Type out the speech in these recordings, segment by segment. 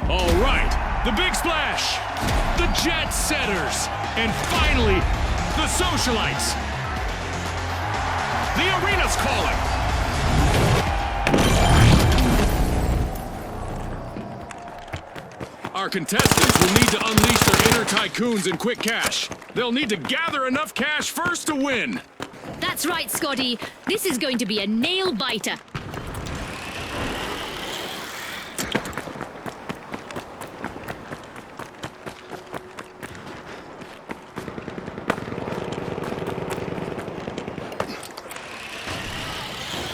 All right, the big splash, the Jet Setters, and finally, the Socialites. The arena's calling. Our contestants will need to unleash their inner tycoons in quick cash. They'll need to gather enough cash first to win. That's right, Scotty. This is going to be a nail-biter.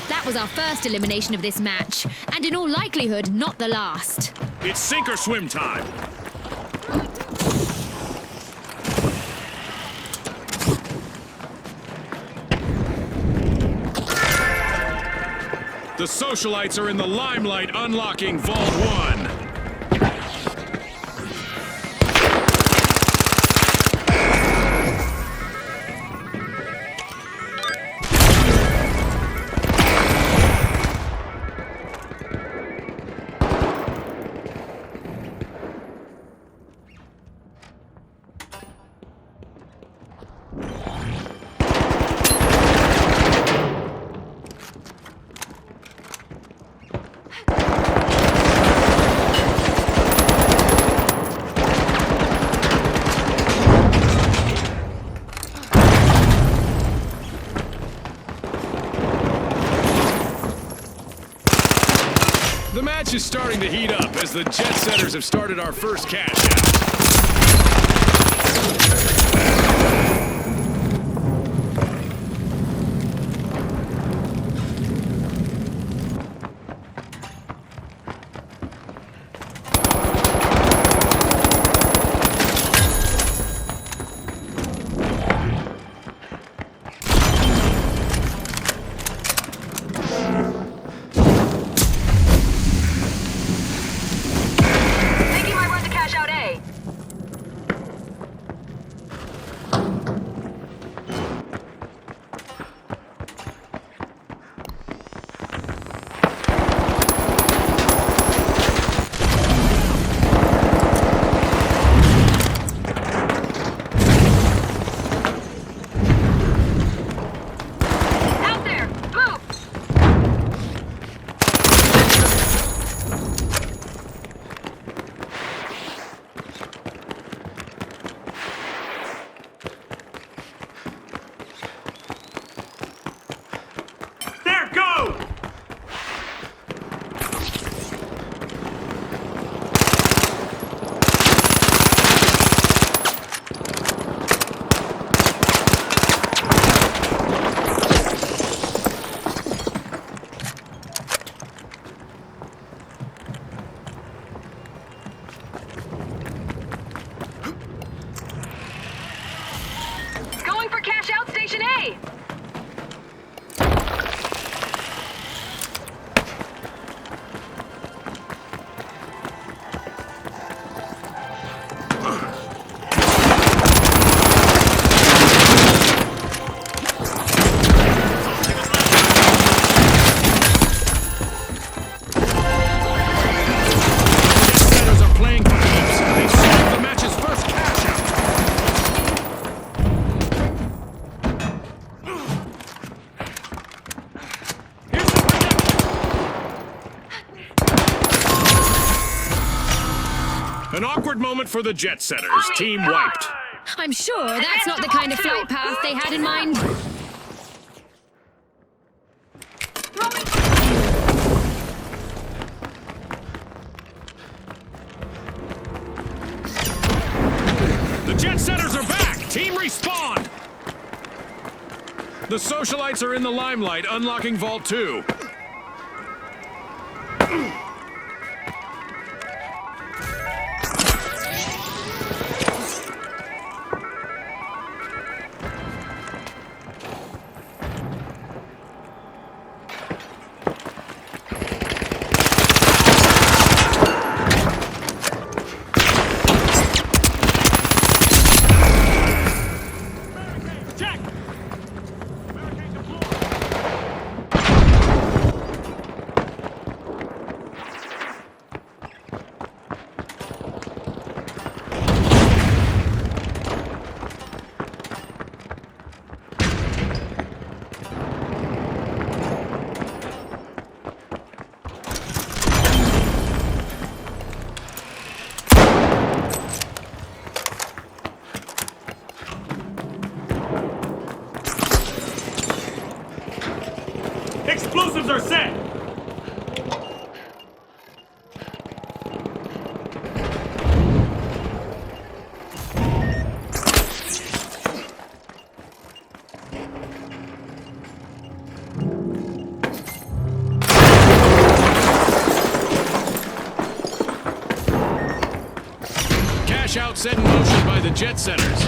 That was our first elimination of this match, and in all likelihood, not the last. It's sink or swim time. The Socialites are in the limelight unlocking Vault 1. The match is starting to heat up as the Jet Setters have started our first cash out. An awkward moment for the Jet Setters. Team wiped. I'm sure that's not the kind of flight path they had in mind. The Jet Setters are back! Team respawned! The Socialites are in the limelight, unlocking Vault 2. Explosives are set! Cash out set in motion by the Jet Setters.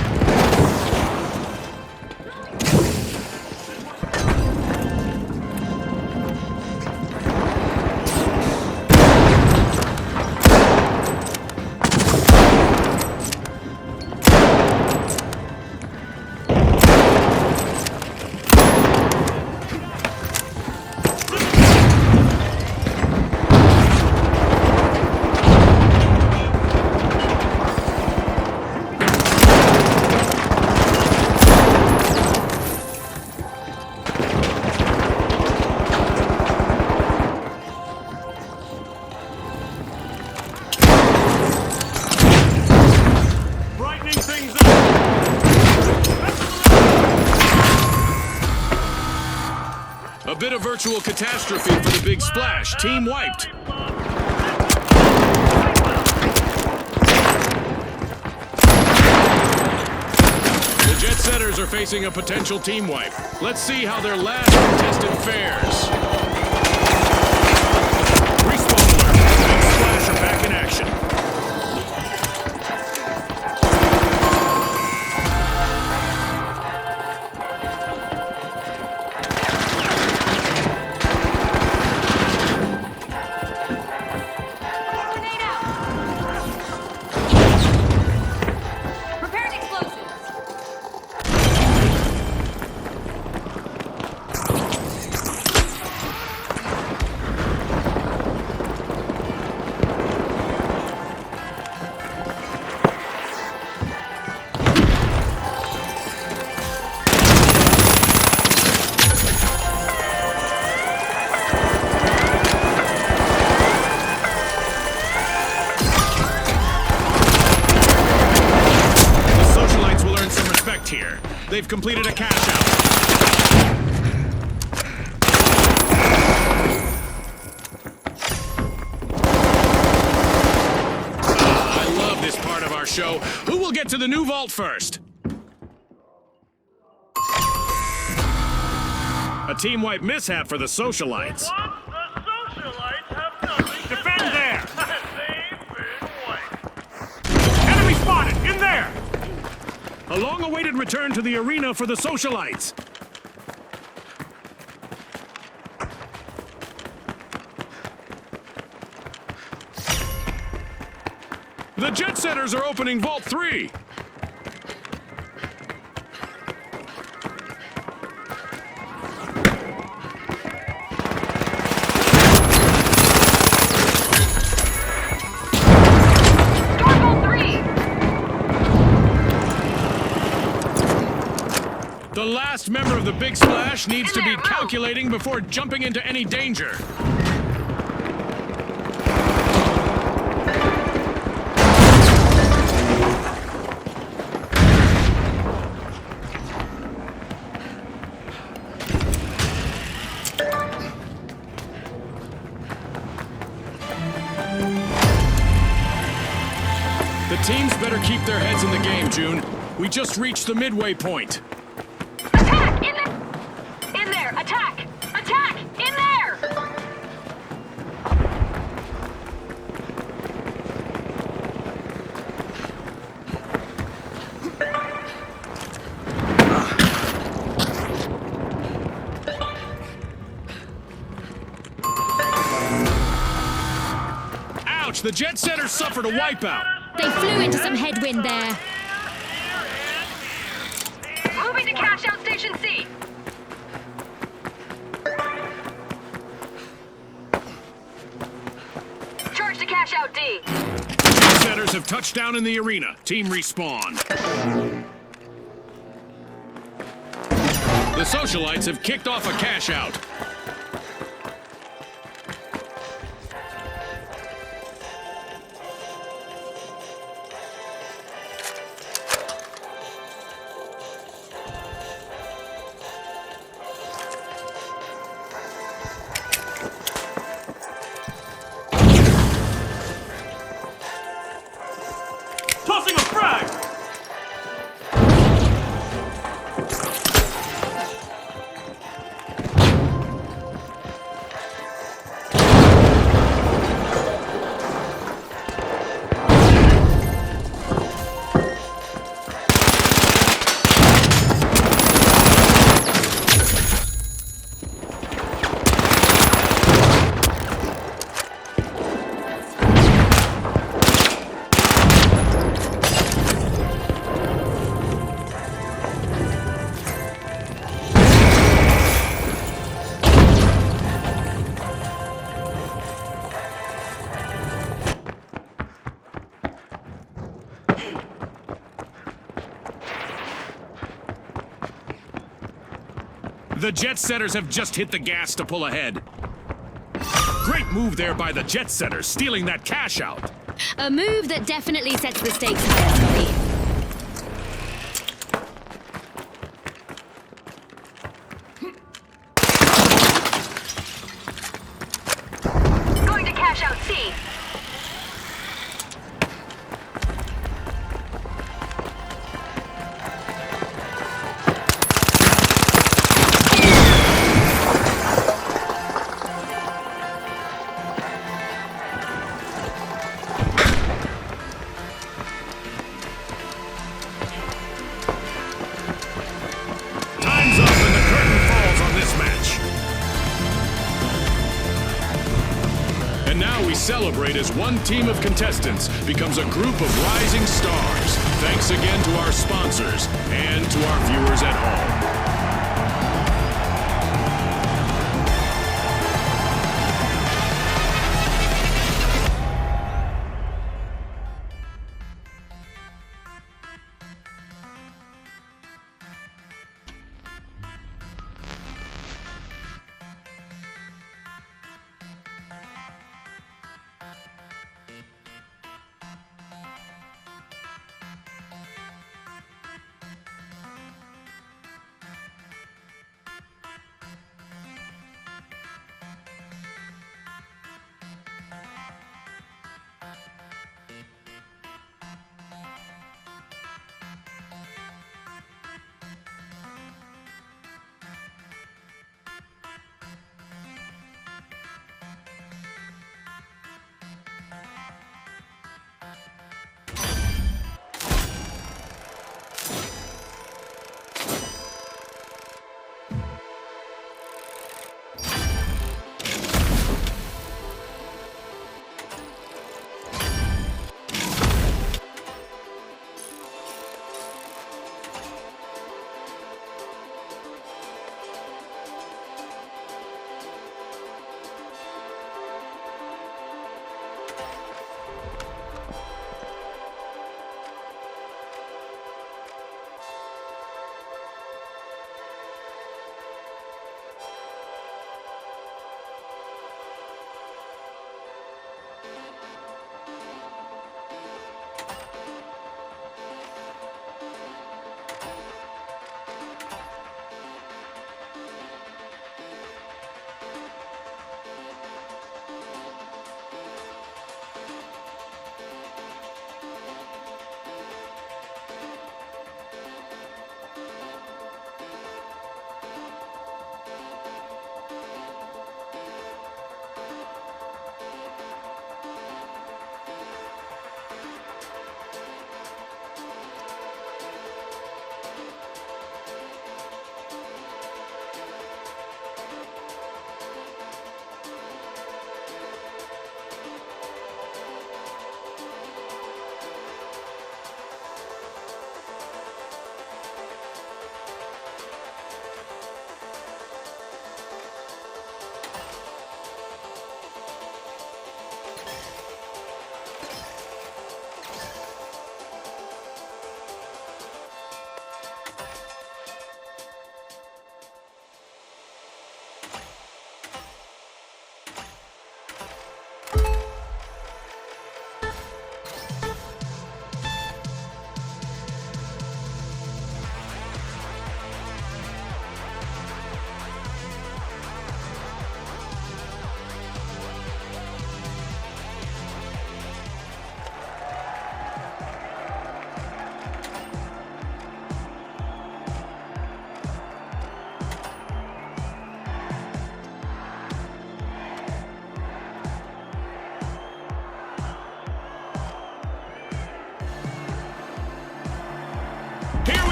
Brightening things up! A bit of virtual catastrophe for the big splash. Team wiped. The Jet Setters are facing a potential team wipe. Let's see how their last contestant fares. Respawn alert. Big Splash are back in action. Grenade out! Preparing explosives! The socialites will earn some respect here. They've completed a cash out. I love this part of our show. Who will get to the new vault first? A team wipe mishap for the socialites. The socialites have nothing to Defend say. there! They've been wiped. Enemy spotted! In there! A long-awaited return to the arena for the socialites. The Jet Setters are opening Vault 3. Doorbell 3! The last member of the Big Splash needs to be calculating before jumping into any danger. The teams better keep their heads in the game, June. We just reached the midway point. Attack! In there! In there! Attack! Attack! In there! Ouch! The Jet Setters suffered a wipeout. They flew into some headwind there. Moving to cash out station C! Charge to cash out D! Jet Setters have touched down in the arena. Team respawn. The socialites have kicked off a cash out. The Jet Setters have just hit the gas to pull ahead. Great move there by the Jet Setters, stealing that cash out. A move that definitely sets the stakes higher, Scotty. Going to cash out C. Time's up and the curtain falls on this match. And now we celebrate as one team of contestants becomes a group of rising stars. Thanks again to our sponsors and to our viewers at home.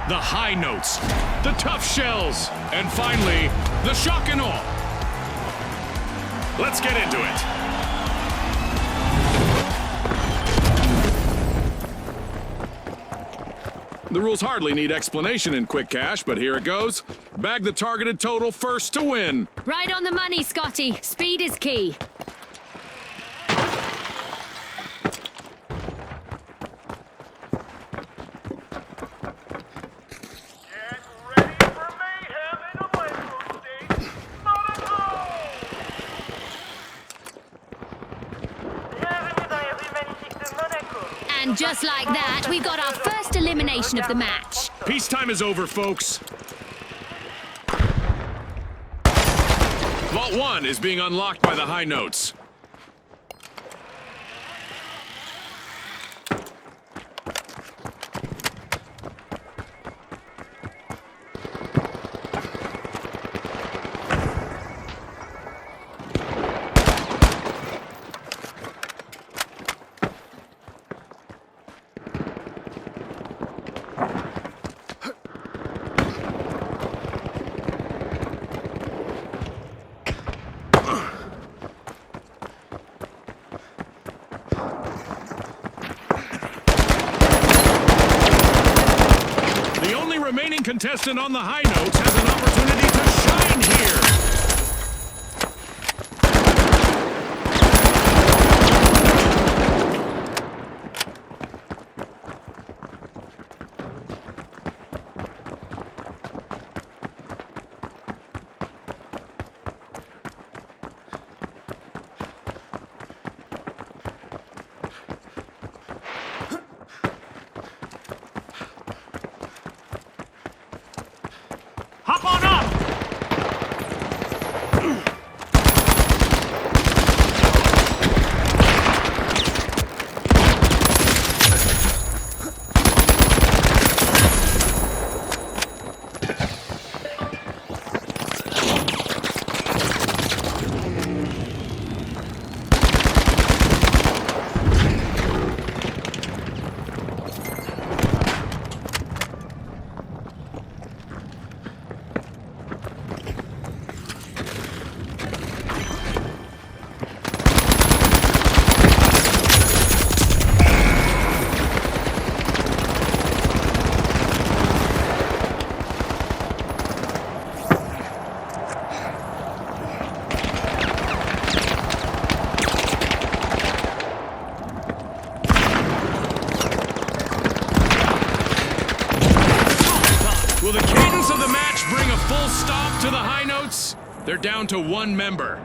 The high notes, the tough shells, and finally, the shock and awe. Let's get into it. The rules hardly need explanation in Quick Cash, but here it goes. Bag the targeted total first to win. Right on the money, Scotty. Speed is key. Get ready for mayhem in a And just like that, we got our first elimination of the match. Peacetime is over, folks. Vault 1 is being unlocked by the High Notes. Remaining contestant on the High Notes has an opportunity to shine here. Hop on up! Will the cadence of the match bring a full stop to the High Notes? They're down to one member.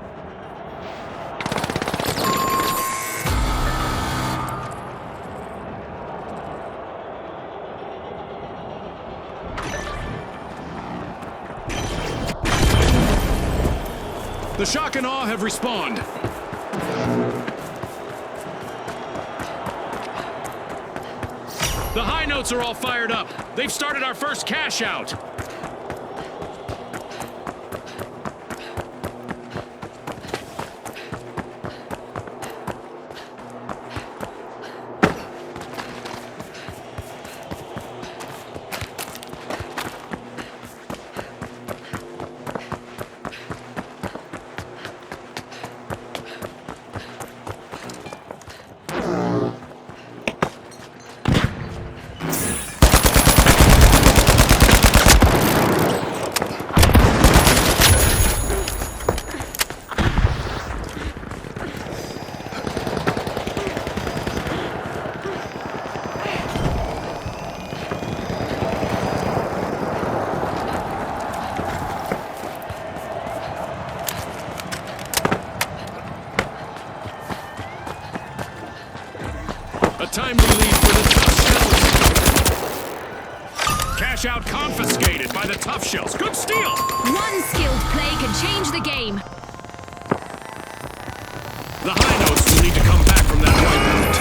The Shock and Awe have respawned. The High Notes are all fired up. They've started our first cash out. A timely lead for the Tough Shells. Cash out confiscated by the Tough Shells. Good steal! One skilled play can change the game. The High Notes will need to come back from that wipeout.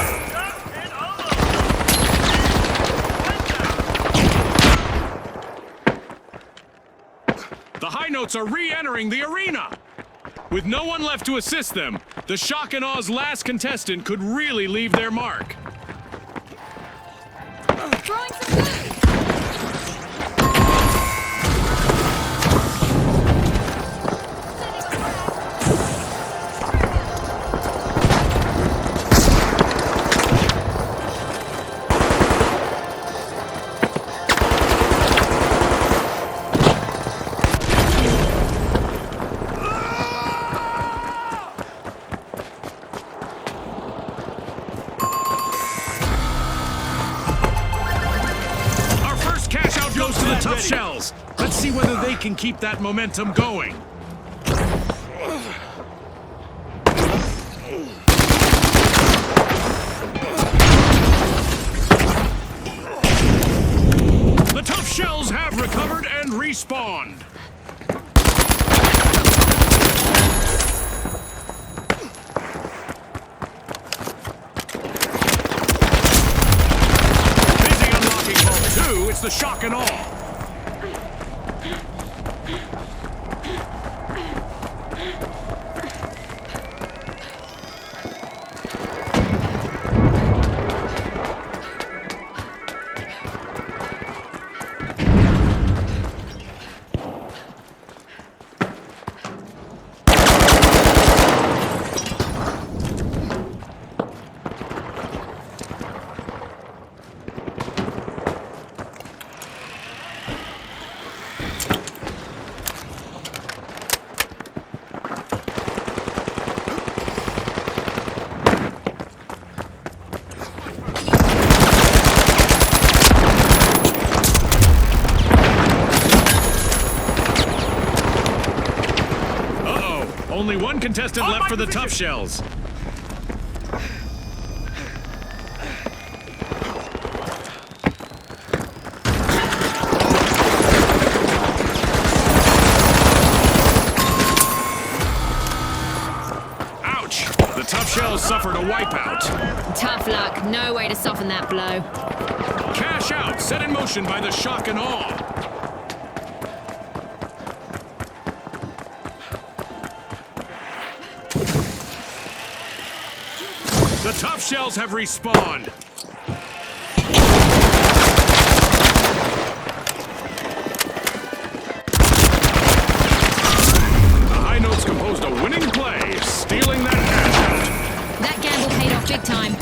The High Notes are re-entering the arena. With no one left to assist them, the Shock and Awe's last contestant could really leave their mark. Throwing some food. Goes to the Tough Shells. Let's see whether they can keep that momentum going. respawned. Busy unlocking Vault 2, it's the shock and awe. Only one contestant left for the tough shells. Ouch! The tough shells suffered a wipeout. Tough luck. No way to soften that blow. Cash out, set in motion by the shock and awe. The tough shells have respawned. The High Notes composed a winning play, stealing that cash out. That gamble paid off big time.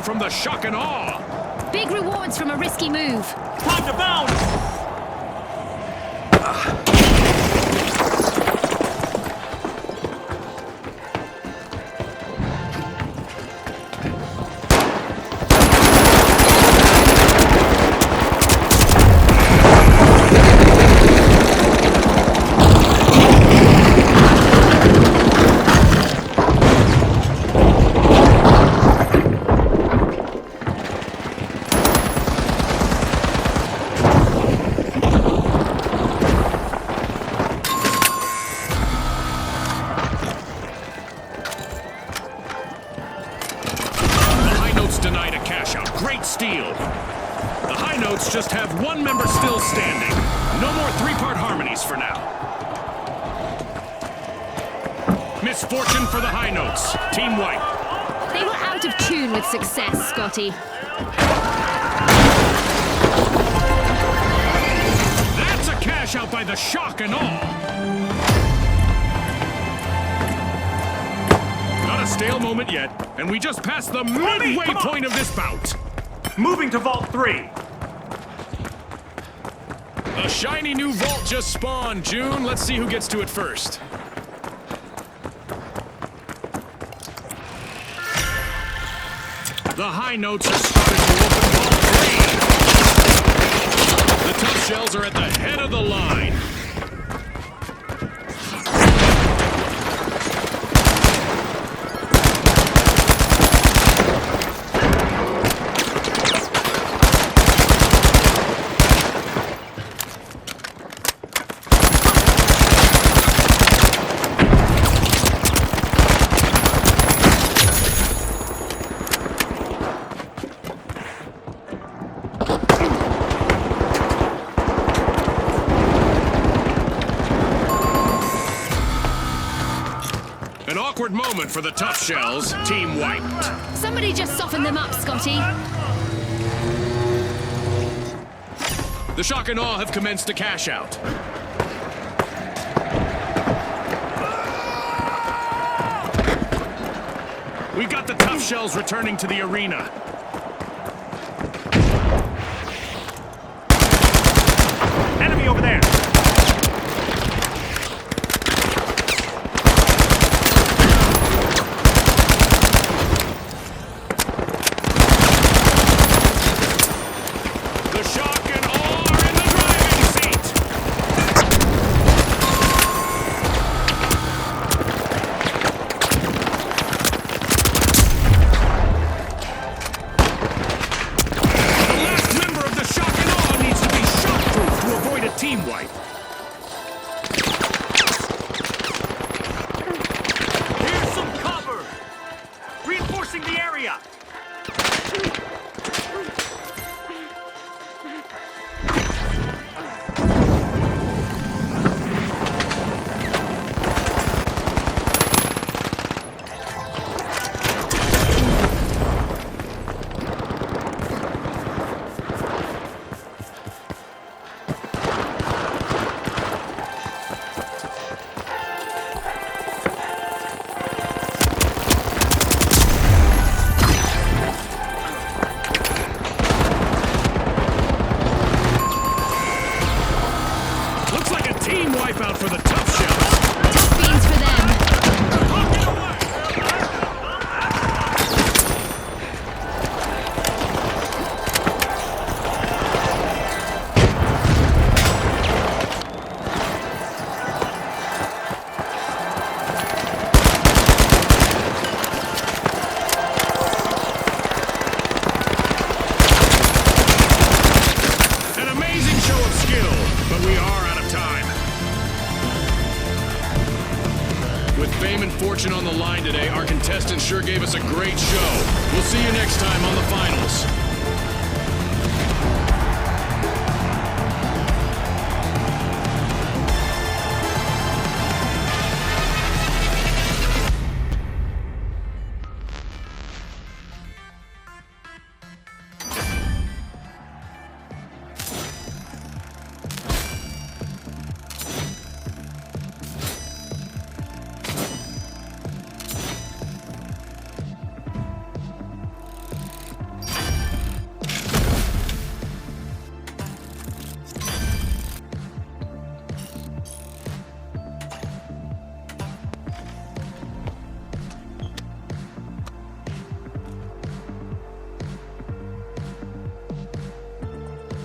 From the shock and awe. Big rewards from a risky move. Time to bounce! Denied a cash out. Great steal. The High Notes just have one member still standing. No more three-part harmonies for now. Misfortune for the High Notes. Team White. They were out of tune with success, Scotty. That's a cash out by the shock and awe. Not a stale moment yet, and we just passed the midway point of this bout. Moving to Vault 3. A shiny new vault just spawned, June. Let's see who gets to it first. The High Notes are starting to open Vault 3. The tough shells are at the head of the line. An awkward moment for the tough shells. Team wiped. Somebody just softened them up, Scotty. The shock and awe have commenced a cash out. We've got the tough shells returning to the arena. Enemy over there! fortune on the line today, our contestants sure gave us a great show. We'll see you next time on the finals.